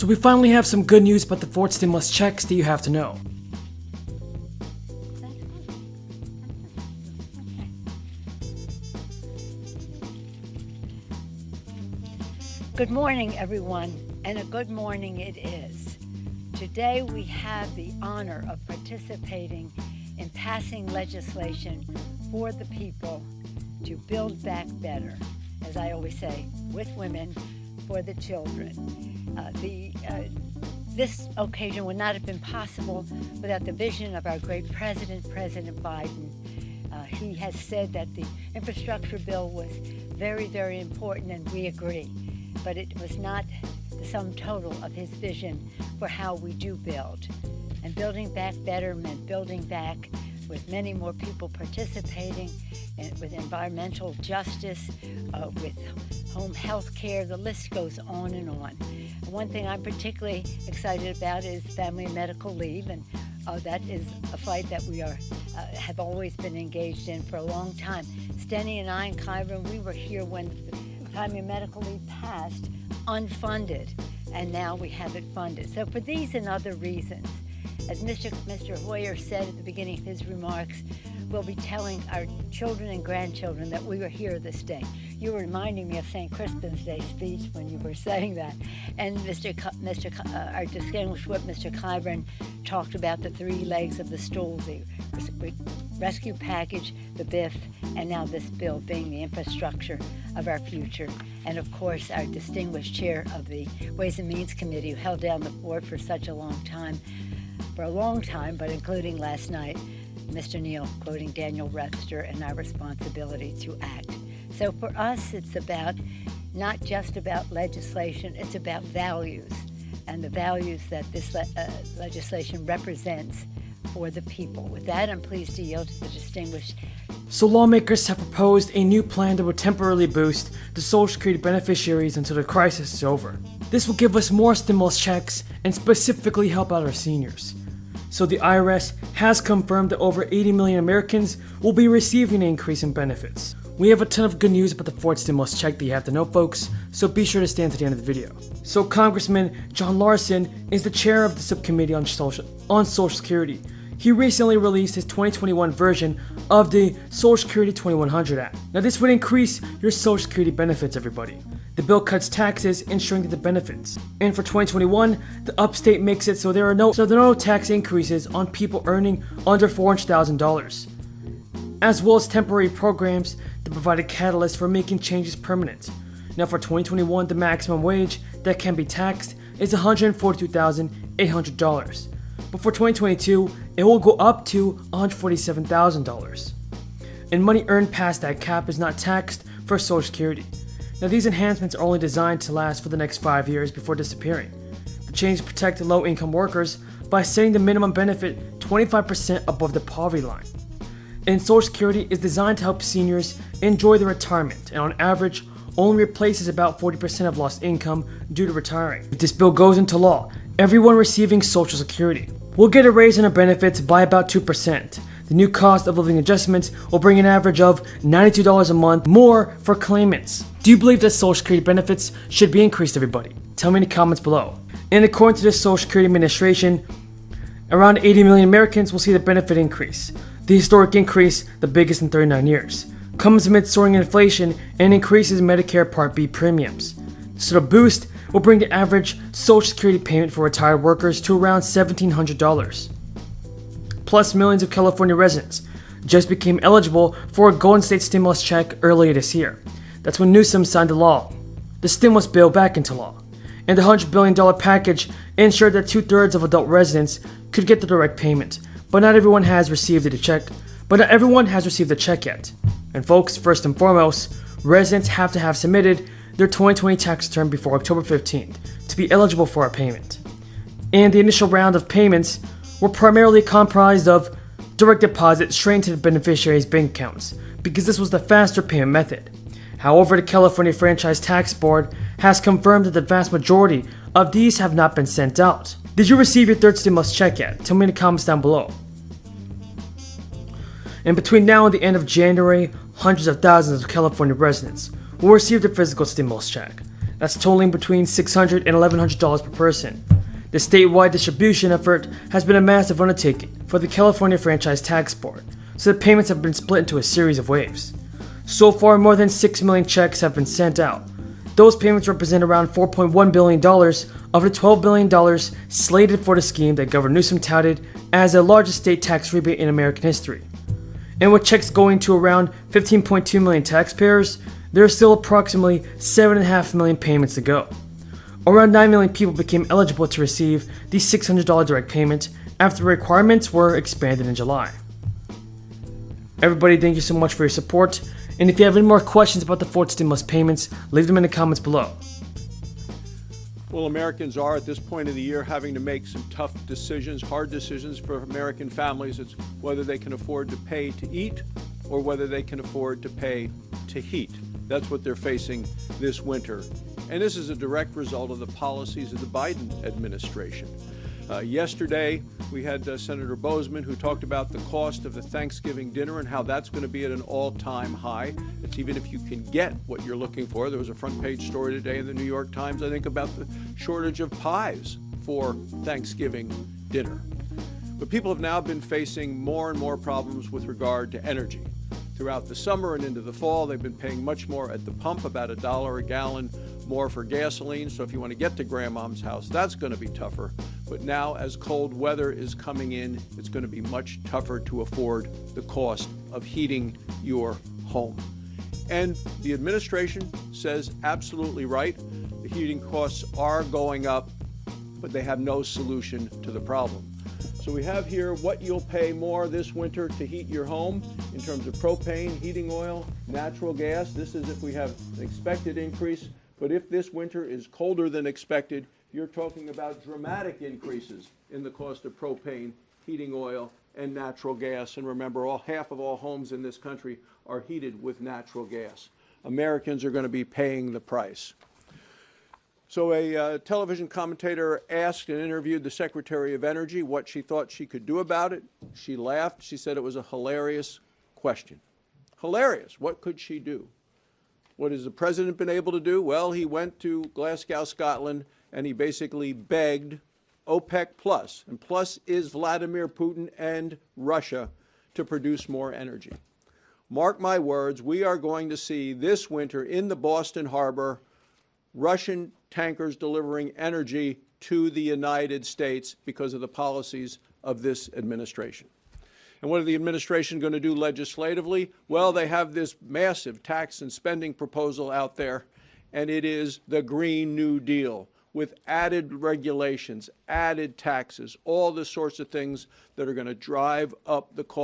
So we finally have some good news about the fourth stimulus checks that you have to know. Good morning, everyone, and a good morning it is. Today we have the honor of participating in passing legislation for the people to build back better, as I always say, with women, for the children. This occasion would not have been possible without the vision of our great President Biden. He has said that the infrastructure bill was very, very important, and we agree. But it was not the sum total of his vision for how we do build. And building back better meant building back with many more people participating, and with environmental justice, with home health care. The list goes on and on. One thing I'm particularly excited about is family and medical leave, and that is a fight that we have always been engaged in for a long time. Steny and I and Kyron, we were here when the family and medical leave passed, unfunded, and now we have it funded. So for these and other reasons, as Mr. Hoyer said at the beginning of his remarks, we'll be telling our children and grandchildren that we were here this day. You were reminding me of St. Crispin's Day speech when you were saying that. And our distinguished whip, Mr. Kyron, talked about the three legs of the stool, the rescue package, the BIF, and now this bill being the infrastructure of our future. And of course, our distinguished chair of the Ways and Means Committee, who held down the fort for such a long time, but including last night, Mr. Neal, quoting Daniel Webster, and our responsibility to act. So for us, it's about not just about legislation, it's about values, and the values that this legislation represents for the people. With that, I'm pleased to yield to the distinguished. So lawmakers have proposed a new plan that will temporarily boost the Social Security beneficiaries until the crisis is over. This will give us more stimulus checks and specifically help out our seniors. So the IRS has confirmed that over 80 million Americans will be receiving an increase in benefits. We have a ton of good news about the fourth stimulus check that you have to know, folks, so be sure to stay until the end of the video. So Congressman John Larson is the chair of the subcommittee on Social Security. He recently released his 2021 version of the Social Security 2100 Act. Now this would increase your Social Security benefits, everybody. The bill cuts taxes and shrinks the benefits. And for 2021, the upstate makes it so there are no tax increases on people earning under $400,000, as well as temporary programs that provide a catalyst for making changes permanent. Now for 2021, the maximum wage that can be taxed is $142,800. But for 2022, it will go up to $147,000. And money earned past that cap is not taxed for Social Security. Now these enhancements are only designed to last for the next 5 years before disappearing. The changes protect low-income workers by setting the minimum benefit 25% above the poverty line. And Social Security is designed to help seniors enjoy their retirement, and on average, only replaces about 40% of lost income due to retiring. If this bill goes into law, everyone receiving Social Security will get a raise in their benefits by about 2%. The new cost of living adjustments will bring an average of $92 a month more for claimants. Do you believe that Social Security benefits should be increased, everybody? Tell me in the comments below. And according to the Social Security Administration, around 80 million Americans will see the benefit increase. The historic increase, the biggest in 39 years, comes amid soaring inflation and increases in Medicare Part B premiums. So the boost will bring the average Social Security payment for retired workers to around $1,700. Plus, millions of California residents just became eligible for a Golden State stimulus check earlier this year. That's when Newsom signed the stimulus bill back into law. And the $100 billion package ensured that 2/3 of adult residents could get the direct payment. But not everyone has received the check yet. And folks, first and foremost, residents have to have submitted their 2020 tax return before October 15th to be eligible for a payment. And the initial round of payments were primarily comprised of direct deposits straight into the beneficiaries' bank accounts, because this was the faster payment method. However, the California Franchise Tax Board has confirmed that the vast majority of these have not been sent out. Did you receive your third stimulus check yet? Tell me in the comments down below. And between now and the end of January, hundreds of thousands of California residents will receive their physical stimulus check. That's totaling between $600 and $1,100 per person. The statewide distribution effort has been a massive undertaking for the California Franchise Tax Board, so the payments have been split into a series of waves. So far, more than 6 million checks have been sent out. Those payments represent around $4.1 billion of the $12 billion slated for the scheme that Governor Newsom touted as the largest state tax rebate in American history. And with checks going to around 15.2 million taxpayers, there are still approximately 7.5 million payments to go. Around 9 million people became eligible to receive the $600 direct payment after the requirements were expanded in July. Everybody, thank you so much for your support. And if you have any more questions about the fourth stimulus payments, leave them in the comments below. Well, Americans are at this point of the year having to make some tough decisions, hard decisions for American families. It's whether they can afford to pay to eat or whether they can afford to pay to heat. That's what they're facing this winter. And this is a direct result of the policies of the Biden administration. Yesterday, we had Senator Bozeman, who talked about the cost of the Thanksgiving dinner and how that's going to be at an all-time high. It's even if you can get what you're looking for. There was a front-page story today in the New York Times, I think, about the shortage of pies for Thanksgiving dinner. But people have now been facing more and more problems with regard to energy. Throughout the summer and into the fall, they've been paying much more at the pump, about $1 a gallon more for gasoline. So if you want to get to grandmom's house, that's going to be tougher. But now, as cold weather is coming in, it's going to be much tougher to afford the cost of heating your home. And the administration says absolutely right. The heating costs are going up, but they have no solution to the problem. So we have here what you'll pay more this winter to heat your home in terms of propane, heating oil, natural gas. This is if we have an expected increase. But if this winter is colder than expected, you're talking about dramatic increases in the cost of propane, heating oil, and natural gas. And remember, half of all homes in this country are heated with natural gas. Americans are going to be paying the price. So a television commentator asked and interviewed the Secretary of Energy what she thought she could do about it. She laughed. She said it was a hilarious question. Hilarious. What could she do? What has the president been able to do? Well, he went to Glasgow, Scotland, and he basically begged OPEC Plus, and Plus is Vladimir Putin and Russia, to produce more energy. Mark my words, we are going to see this winter in the Boston harbor Russian tankers delivering energy to the United States because of the policies of this administration. And what are the administration going to do legislatively? Well, they have this massive tax and spending proposal out there, and it is the Green New Deal with added regulations, added taxes, all the sorts of things that are going to drive up the cost